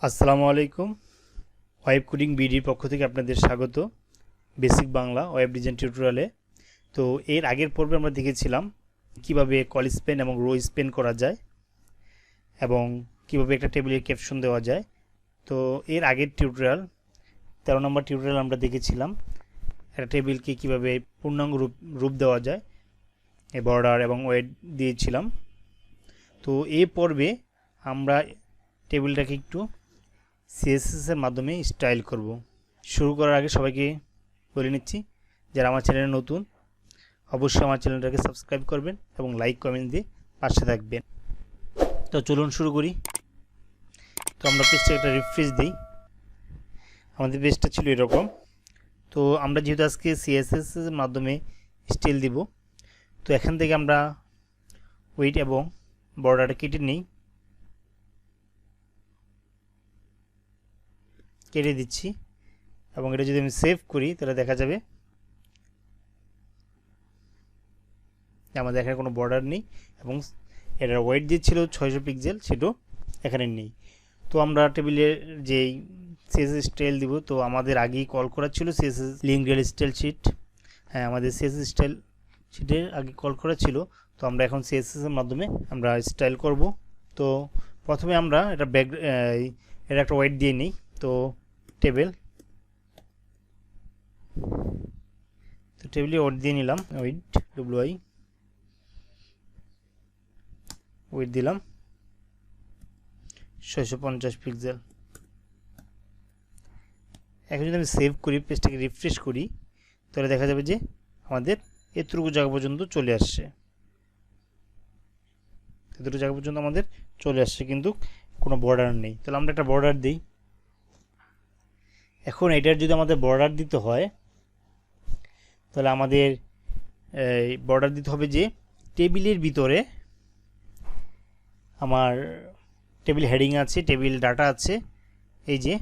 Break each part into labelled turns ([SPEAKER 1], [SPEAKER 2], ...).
[SPEAKER 1] আসসালামু আলাইকুম। Web coding বিডির পক্ষ থেকে আপনাদের স্বাগত বেসিক বাংলা ওয়েব ডিজাইন টিউটোরিয়ালে। তো এর আগের পর্বে আমরা দেখেছিলাম কিভাবে কল স্পেন এবং রো স্পেন করা যায় এবং কিভাবে একটা টেবিলের ক্যাপশন দেওয়া যায়। তো এর আগের টিউটোরিয়াল 13 নম্বর টিউটোরিয়াল আমরা দেখেছিলাম একটা টেবিলকে কিভাবে পূর্ণাঙ্গ রূপ দেওয়া যায়, বর্ডার এবং ওয়েট দিয়েছিলাম। তো এই পর্বে আমরা টেবিলটাকে একটু সিএসএস এর মাধ্যমে স্টাইল করব। শুরু করার আগে সবাইকে বলে নিচ্ছি, যারা আমার চ্যানেলে নতুন অবশ্যই আমার চ্যানেলটাকে সাবস্ক্রাইব করবেন এবং লাইক কমেন্ট দিয়ে পাশে থাকবেন। তো চলুন শুরু করি। তো আমরা পেজটা একটা রিফ্রেশ দিই। আমাদের পেজটা ছিল এরকম। তো আমরা যেহেতু আজকে সিএসএস এর মাধ্যমে স্টাইল দিব, তো এখান থেকে আমরা ওয়েট এবং বর্ডারটা কেটে দিচ্ছি এবং এটা যদি আমি সেভ করি তাহলে দেখা যাবে আমাদের এখানে কোনো বর্ডার নেই এবং এটার ওয়েট যে ছিল 600 পিক্সেল সেটাও এখানে নেই। তো আমরা টেবিলের যেই সিএসএস স্টাইল দিব, তো আমাদের আগেই কল করা ছিল CSS link real style sheet. হ্যাঁ, আমাদের সিএসএস স্টাইল শিটের আগে কল করা ছিল। তো আমরা এখন সিএসএস এর মাধ্যমে আমরা স্টাইল করব। তো প্রথমে আমরা এটা এটা একটা ওয়েট দিয়ে নিই। তো টেবিলে ওয়েট দিয়ে নিলাম, ওয়েট দিলাম 650 পিক্সেল। এখন যদি আমি সেভ করি, পেজটাকে রিফ্রেশ করি, তাহলে দেখা যাবে যে আমাদের এতটুকু জায়গা পর্যন্ত চলে আসছে। এতটুকু জায়গা পর্যন্ত আমাদের চলে আসছে, কিন্তু কোনো বর্ডার নেই। তাহলে আমরা একটা বর্ডার দিই। এখন এটার যদি আমাদের বর্ডার দিতে হয়, তাহলে আমাদের বর্ডার দিতে হবে যে টেবিলের ভিতরে আমার টেবিল হেডিং আছে, টেবিল ডাটা আছে, এই যে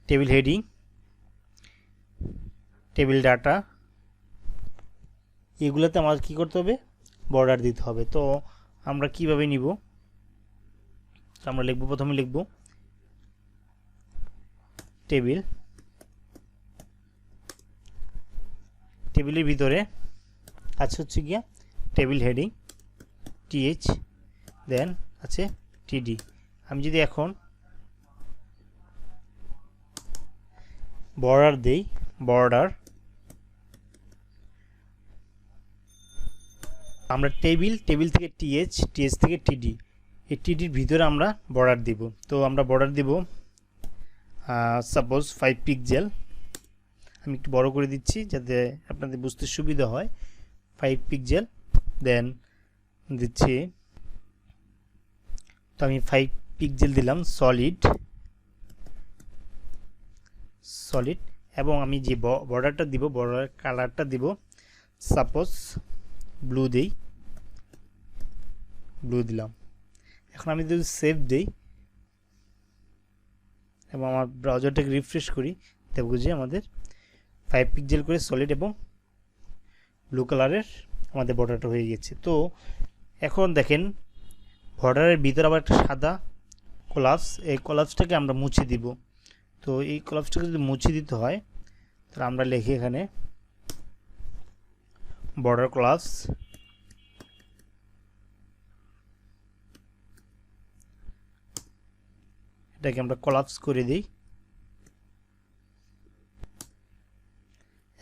[SPEAKER 1] টেবিল হেডিং, টেবিল ডাটা, এগুলোতে আমাদের কী করতে হবে? বর্ডার দিতে হবে। তো আমরা কিভাবে নিব? আমরা লিখব, প্রথমে লিখব টেবিলের ভিতরে আছে হচ্ছে গিয়া টেবিল হেডিং টিএইচ, দেন আছে টিডি। আমি যদি এখন বর্ডার দেই, বর্ডার, আমরা টেবিল থেকে টিএইচ থেকে টিডি, এই টিডির ভিতরে আমরা বর্ডার দিব। তো আমরা বর্ডার দিব সাপোজ 5 পিক্সেল। আমি একটু বড় করে দিচ্ছি যাতে আপনাদের বুঝতে সুবিধা হয়। 5 পিক্সেল, দেন দিচ্ছি, তো আমি 5 পিক্সেল দিলাম সলিড, এবং আমি যে বর্ডারটা দিব, বর্ডার কালারটা দিব সাপোজ ব্লু দিই, ব্লু দিলাম। এখন আমি যদি সেভ দিই এবং আমার ব্রাউজারটাকে রিফ্রেশ করি, দেখব যে আমাদের 5 পিক্সেল করে সলিড এবং ব্লু কালারের আমাদের বর্ডারটা হয়ে গেছে। তো এখন দেখেন বর্ডারের ভিতরে আবার একটা সাদা কোলাপস, এই কোলাপসটাকে আমরা মুছে দিব। তো এই কোলাপসটাকে যদি মুছে দিতে হয়, তাহলে আমরা লিখি এখানে বর্ডার কোলাপস, এটাকে আমরা কোলাপস করে দিই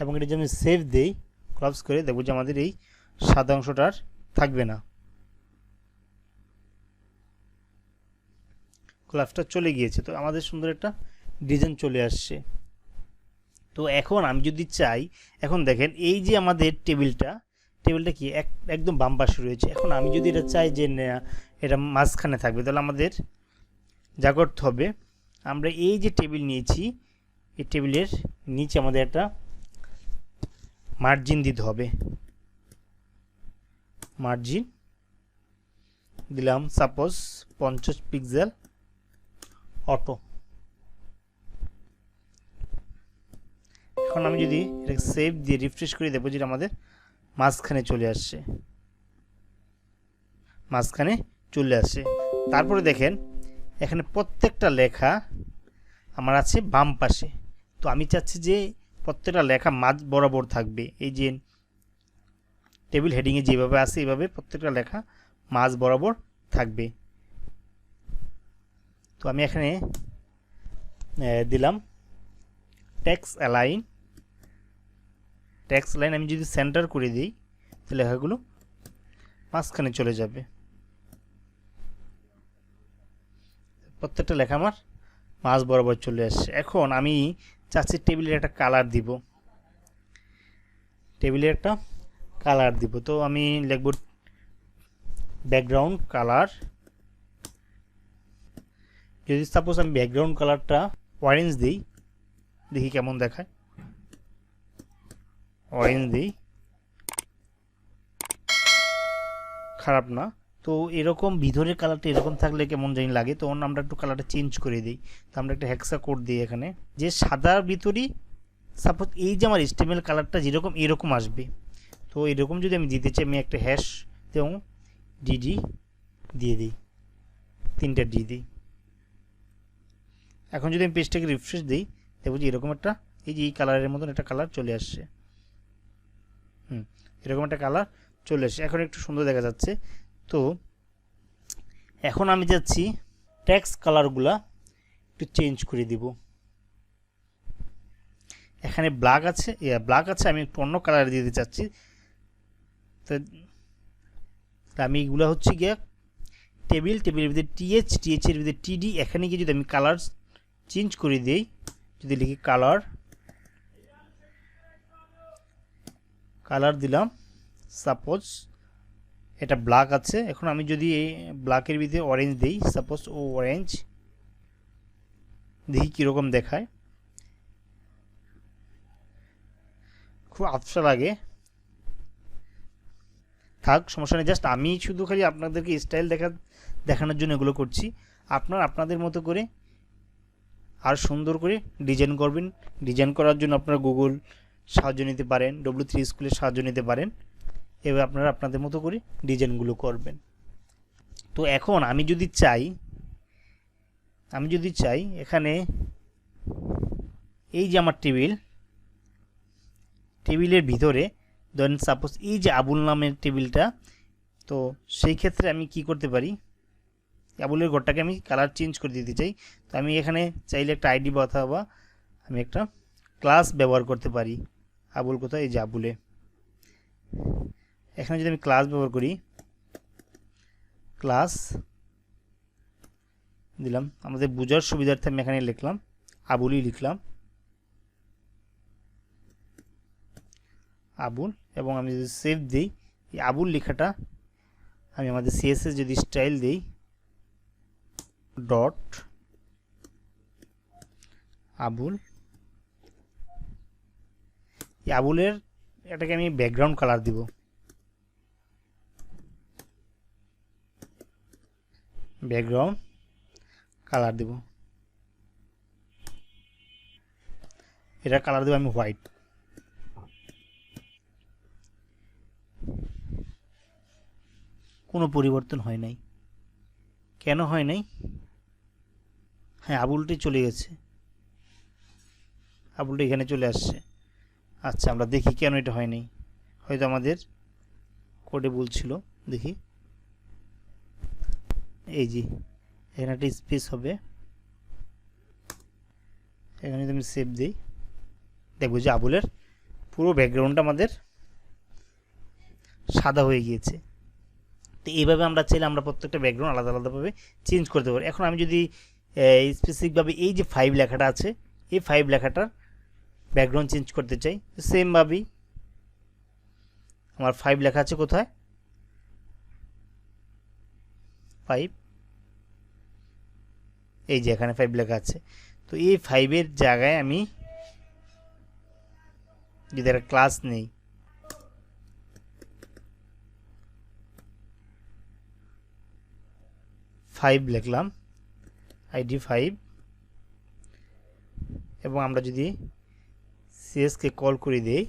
[SPEAKER 1] এবং এটা যদি আমি সেভ দিই কোলাপস করে, দেখব যে আমাদের এই সাদা অংশটা আর থাকবে না, কোলাপসটা চলে গিয়েছে। তো আমাদের সুন্দর একটা ডিজাইন চলে আসছে। তো এখন আমি যদি চাই, এখন দেখেন এই যে আমাদের টেবিলটা কি একদম বাম পাশে রয়েছে। এখন আমি যদি এটা চাই যে এটা মাঝখানে থাকবে, তাহলে আমাদের যা করতে হবে, আমরা এই যে টেবিল নিয়েছি, এই টেবিলের নিচে আমাদের একটা মার্জিন দিতে হবে। মার্জিন দিলাম সাপোজ 50 পিক্সেল অটো। এখন আমি যদি এটাকে সেভ দিয়ে রিফ্রেশ করে দেবো, যেটা আমাদের মাঝখানে চলে আসছে, মাঝখানে চলে আসে। তারপরে দেখেন এখানে প্রত্যেকটা লেখা আমার আছে বাম পাশে। তো আমি চাচ্ছি যে প্রত্যেকটা লেখা মাঝ বরাবর থাকবে। এই যে টেবিল হেডিংয়ে যেভাবে আছে এইভাবে প্রত্যেকটা লেখা মাঝ বরাবর থাকবে। তো আমি এখানে দিলাম টেক্সট অ্যালাইন। টেক্সট লাইন আমি যদি সেন্টার করে দিই তো লেখাগুলো মাঝখানে চলে যাবে। প্রত্যেকটা লেখা আমার মাঝ বরাবর চলে আসছে। এখন আমি চাচ্ছি টেবিলের একটা কালার দিব, টেবিলের একটা কালার দিব। তো আমি লিখব ব্যাকগ্রাউন্ড কালার। যদি সাপোজ আমি ব্যাকগ্রাউন্ড কালারটা অরেঞ্জ দিই, দেখি কেমন দেখায়। অরেঞ্জ দিই, খারাপ না। তো এরকম ভিতরের কালারটা এরকম থাকলে কেমন জানি লাগে, তো আমরা একটু কালারটা চেঞ্জ করে দিই। তো আমরা একটা হেক্সা কোড দিই এখানে, যে সাদার ভিতরেই সাপোজ এই যে আমার স্টেমেল কালারটা যেরকম এরকম আসবে। তো এরকম যদি আমি দিতে চাই, আমি একটা হ্যাশ এবং ডিডি দিয়ে দিই, 3টা ডি দিই। এখন যদি আমি পেজটাকে রিফ্রেশ দিই, দেখবো যে এরকম একটা এই যে এই কালারের মতন একটা কালার চলে আসছে। এরকম একটা কালার চলে আসছে, এখন একটু সুন্দর দেখা যাচ্ছে। তো এখন আমি যাচ্ছি টেক্সট কালারগুলা একটু চেঞ্জ করে দিব। এখানে ব্ল্যাক আছে, আমি একটু অন্য কালার দিতে চাচ্ছি। তো আমি এগুলো হচ্ছে গিয়ে টেবিলের ভিতরে টিএচ এর ভিতরে টিডি, এখানে গিয়ে যদি আমি কালার চেঞ্জ করে দিই, যদি লিখি কালার দিলাম, সাপোজ এটা ব্ল্যাক আছে। এখন আমি যদি এই ব্ল্যাকের ভিতরে অরেঞ্জ দিই, সাপোজ অরেঞ্জ, দেখি কীরকম দেখায়। খুব আফসা লাগে, থাক সমস্যা নেই। জাস্ট আমি শুধু খালি আপনাদেরকে স্টাইল দেখানোর জন্য এগুলো করছি। আপনাদের মতো করে আর সুন্দর করে ডিজাইন করবেন। ডিজাইন করার জন্য আপনারা গুগল সাহায্য নিতে পারেন, W3 স্কুলের সাহায্য নিতে পারেন। এবার আপনারা আপনাদের মতো করে ডিজাইনগুলো করবেন। তো এখন আমি যদি চাই এখানে এই যে আমার টেবিলের ভিতরে ধরেন সাপোজ এই যে আবুল নামের টেবিলটা, তো সেই ক্ষেত্রে আমি কি করতে পারি, আবুলের ঘরটাকে আমি কালার চেঞ্জ করে দিতে চাই। তো আমি এখানে চাইলে একটা আইডি অথবা আমি একটা ক্লাস ব্যবহার করতে পারি। আবুল কোথায়, এই যে আবুলে। এখানে যদি আমি ক্লাস ব্যবহার করি, ক্লাস দিলাম, আমাদের বোঝার সুবিধার্থে আমি এখানে লিখলাম আবুলই লিখলাম, আবুল। এবং আমি যদি সেভ দিই, এই আবুল লেখাটা আমি আমাদের সিএসএস যদি স্টাইল দিই, ডট আবুল, এই আবুলের এটাকে আমি ব্যাকগ্রাউন্ড কালার দিব। ব্যাকগ্রাউন্ড কালার দেব, এটা কালার দেব আমি হোয়াইট। কোনো পরিবর্তন হয় নাই, কেন হয় নাই? হ্যাঁ, আবুলটি চলে গেছে, আবুলটি এখানে চলে আসছে। আচ্ছা, আমরা দেখি কেন এটা হয় নাই। হয়তো আমাদের কোডে ভুল ছিল, দেখি। এই যে এখানে একটা স্পেস হবে, এখানে যদি আমি সেভ দিই, দেখবো যে আবুলের পুরো ব্যাকগ্রাউন্ডটা আমাদের সাদা হয়ে গিয়েছে। তো এইভাবে আমরা চাইলে আমরা প্রত্যেকটা ব্যাকগ্রাউন্ড আলাদা আলাদাভাবে চেঞ্জ করতে পারি। এখন আমি যদি স্পেসিফিকভাবে এই যে 5 লেখাটা আছে, এই 5 লেখাটার ব্যাকগ্রাউন্ড চেঞ্জ করতে চাই, সেমভাবেই আমার 5 লেখা আছে কোথায়, 5, এই যে এখানে 5 লেখা আছে। তো এই 5-এর জায়গায় আমি যদি একটা ক্লাস নেই, ফাইভ লিখলাম, আইডি 5, এবং আমরা যদি সিএসকে কল করে দিই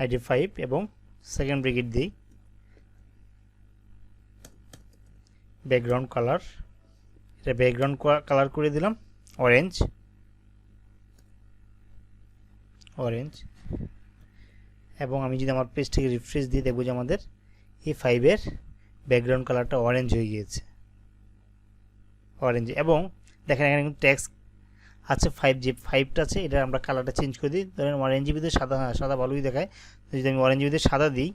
[SPEAKER 1] আইডি 5 এবং সেকেন্ড ব্র্যাকেট দিই, ব্যাকগ্রাউন্ড কালার, এটা ব্যাকগ্রাউন্ড কালার করে দিলাম অরেঞ্জ, এবং আমি যদি আমার পেজটাকে রিফ্রেশ দিয়ে দেখব যে আমাদের এই 5-এর ব্যাকগ্রাউন্ড কালারটা অরেঞ্জ হয়ে গিয়েছে, অরেঞ্জ। এবং দেখেন এখানে কিন্তু টেক্সট আছে 5, যে 5টা আছে এটা আমরা কালারটা চেঞ্জ করে দিই। ধরেন অরেঞ্জের ভিতরে সাদা, সাদা ভালোই দেখায়, যদি আমি অরেঞ্জের ভিতরে সাদা দিই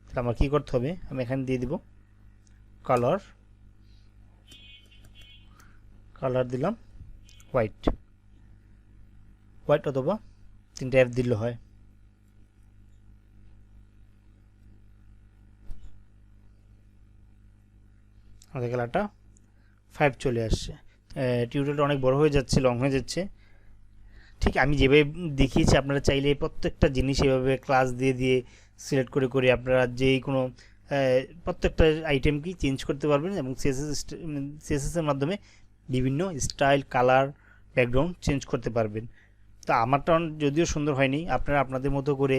[SPEAKER 1] তাহলে আমার কী করতে হবে, আমি এখানে দিয়ে দিব কালার দিলাম হোয়াইট অথবা 3টা F দিলে হয়। আমাদের কালারটা 5 চলে আসছে। টিউটোরিয়ালটা অনেক বড় হয়ে যাচ্ছে, লং হয়ে যাচ্ছে। ঠিক আমি যেভাবে দেখিয়েছি আপনারা চাইলে প্রত্যেকটা জিনিস এভাবে ক্লাস দিয়ে সিলেক্ট করে আপনারা যেই কোনো প্রত্যেকটা আইটেমকেই চেঞ্জ করতে পারবেন এবং সিএসএসের মাধ্যমে বিভিন্ন স্টাইল, কালার, ব্যাকগ্রাউন্ড চেঞ্জ করতে পারবেন। তো আমারটা যদিও সুন্দর হয়নি, আপনারা আপনাদের মতো করে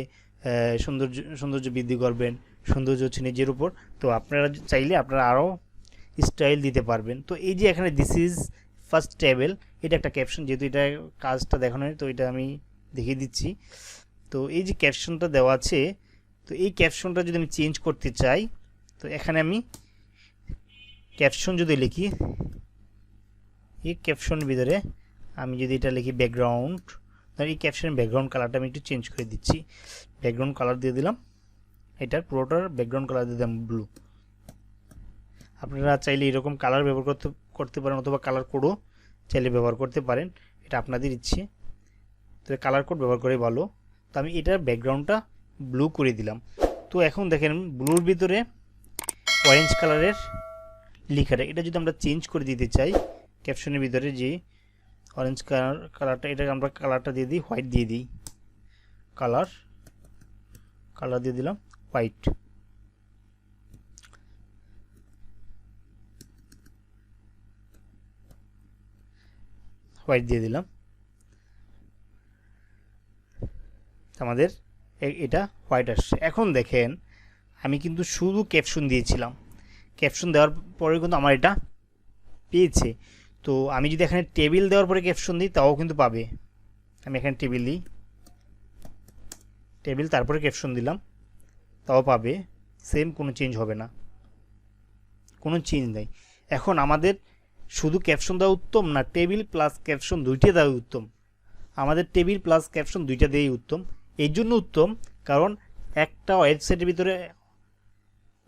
[SPEAKER 1] সৌন্দর্য বৃদ্ধি করবেন, সৌন্দর্য হচ্ছে নিজের উপর। তো আপনারা চাইলে আপনারা আরও স্টাইল দিতে পারবেন। তো এই যে এখানে দিস ইজ ফার্স্ট টেবিল, এটা একটা ক্যাপশন, যেহেতু এটা কাজটা দেখানো হয় তো এটা আমি দেখিয়ে দিচ্ছি। তো এই যে ক্যাপশনটা দেওয়া আছে, তো এই ক্যাপশনটা যদি আমি চেঞ্জ করতে চাই, তো এখানে আমি ক্যাপশন যদি লিখি, এই ক্যাপশনের ভিতরে আমি যদি এটা লিখি ব্যাকগ্রাউন্ড, তাহলে এই ক্যাপশনের ব্যাকগ্রাউন্ড কালারটা আমি একটু চেঞ্জ করে দিচ্ছি। ব্যাকগ্রাউন্ড কালার দিয়ে দিলাম, এটার পুরোটার ব্যাকগ্রাউন্ড কালার দিয়ে দিলাম ব্লু। আপনারা চাইলে এরকম কালার ব্যবহার করতে পারেন, অথবা কালার কোডও চাইলে ব্যবহার করতে পারেন, এটা আপনাদের ইচ্ছে। তবে কালার কোড ব্যবহার করে ভালো। তো আমি এটার ব্যাকগ্রাউন্ডটা ব্লু করে দিলাম। তো এখন দেখেন ব্লুর ভিতরে অরেঞ্জ কালারের লেখাটা, এটা যদি আমরা চেঞ্জ করে দিতে চাই, ক্যাপশনের ভিতরে যে অরেঞ্জ কালারটা, এটাকে আমরা কালারটা দিয়ে দিই হোয়াইট, দিয়ে দিই কালার দিয়ে দিলাম হোয়াইট। দিয়ে দিলাম, আমাদের এটা হোয়াইট আসছে। এখন দেখেন আমি কিন্তু শুধু ক্যাপশন দিয়েছিলাম, ক্যাপশন দেওয়ার পরে কিন্তু আমার এটা পেয়েছে। তো আমি যদি এখানে টেবিল দেওয়ার পরে ক্যাপশন দিই তাও কিন্তু পাবে। আমি এখানে টেবিল দিই, টেবিল তারপরে ক্যাপশন দিলাম, তাও পাবে, সেম, কোনো চেঞ্জ হবে না, কোনো চেঞ্জ নেই। এখন আমাদের শুধু ক্যাপশন দেওয়া উত্তম না টেবিল প্লাস ক্যাপশন দুইটা দেওয়া উত্তম? আমাদের টেবিল প্লাস ক্যাপশন দুইটা দিয়েই উত্তম। এই জন্য উত্তম কারণ একটা ওয়েবসাইটের ভিতরে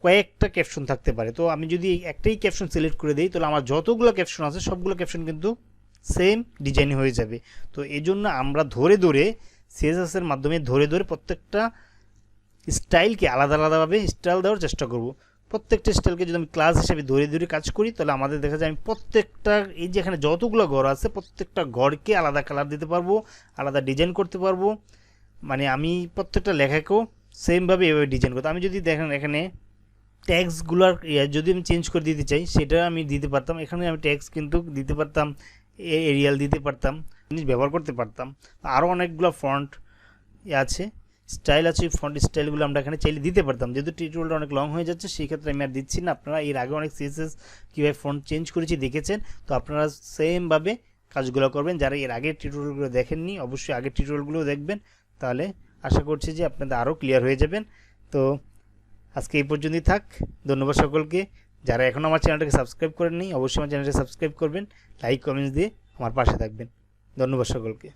[SPEAKER 1] কয়েকটা ক্যাপশন থাকতে পারে। তো আমি যদি একটাই ক্যাপশন সিলেক্ট করে দিই তাহলে আমার যতগুলো ক্যাপশন আছে সবগুলো ক্যাপশন কিন্তু সেম ডিজাইন হয়ে যাবে। তো এই জন্য আমরা ধরে সিএসএসের মাধ্যমে ধরে প্রত্যেকটা স্টাইলকে আলাদাভাবে স্টাইল দেওয়ার চেষ্টা করব। প্রত্যেকটা স্টাইলকে যদি আমি ক্লাস হিসেবে ধরে কাজ করি তাহলে আমাদের দেখা যায় আমি প্রত্যেকটা এই যে এখানে যতগুলো ঘর আছে প্রত্যেকটা ঘরকে আলাদা কালার দিতে পারবো, আলাদা ডিজাইন করতে পারবো। মানে আমি প্রত্যেকটা লেখাকেও সেমভাবে এভাবে ডিজাইন করতে। আমি যদি দেখেন এখানে ট্যাক্সগুলোর যদি আমি চেঞ্জ করে দিতে চাই সেটা আমি দিতে পারতাম। এখানে আমি ট্যাক্স কিন্তু দিতে পারতাম, এরিয়াল দিতে পারতাম, জিনিস ব্যবহার করতে পারতাম। আরও অনেকগুলো ফন্ট আছে, স্টাইল আছে, ফন্ট স্টাইলগুলো আমরা এখানে চাইলে দিতে পারতাম। যেহেতু টিউটোরিয়ালটা অনেক লং হয়ে যাচ্ছে সেই ক্ষেত্রে আমি আর দিচ্ছি না। আপনারা এর আগে অনেক সিএসএস কীভাবে ফন্ট চেঞ্জ করেছি দেখেছেন, তো আপনারা সেমভাবে কাজগুলো করবেন। যারা এর আগের টিউটোরিয়ালগুলো দেখেননি অবশ্যই আগের টিউটোরিয়ালগুলোও দেখবেন, তাহলে আশা করছি যে আপনাদের আরও ক্লিয়ার হয়ে যাবেন। তো আজকে এই পর্যন্তই থাক। ধন্যবাদ সকলকে। যারা এখনও আমার চ্যানেলটাকে সাবস্ক্রাইব করেননি অবশ্যই আমার চ্যানেলটাকে সাবস্ক্রাইব করবেন, লাইক কমেন্টস দিয়ে আমার পাশে থাকবেন। ধন্যবাদ সকলকে।